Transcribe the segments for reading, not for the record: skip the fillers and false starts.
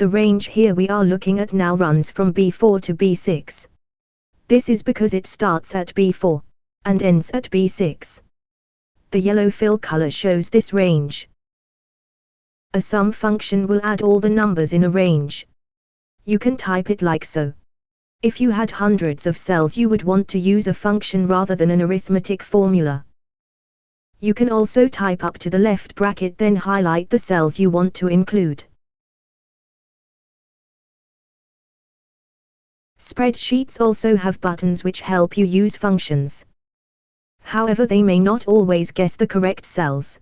The range here we are looking at now runs from B4 to B6. This is because it starts at B4 and ends at B6. The yellow fill color shows this range. A sum function will add all the numbers in a range. You can type it like so. If you had hundreds of cells, you would want to use a function rather than an arithmetic formula. You can also type up to the left bracket, then highlight the cells you want to include. Spreadsheets also have buttons which help you use functions. However, they may not always guess the correct cells.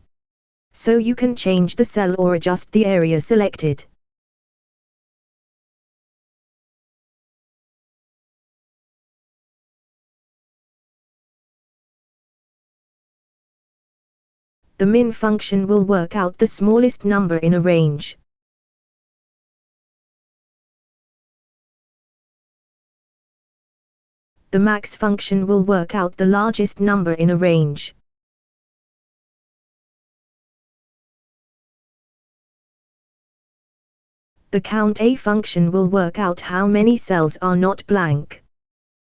So you can change the cell or adjust the area selected. The min function will work out the smallest number in a range. The max function will work out the largest number in a range. The count A function will work out how many cells are not blank.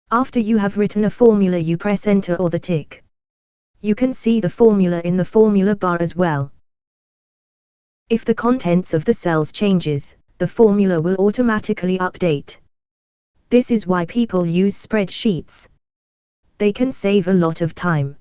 After you have written a formula, you press enter or the tick. You can see the formula in the formula bar as well. If the contents of the cells changes, the formula will automatically update. This is why people use spreadsheets. They can save a lot of time.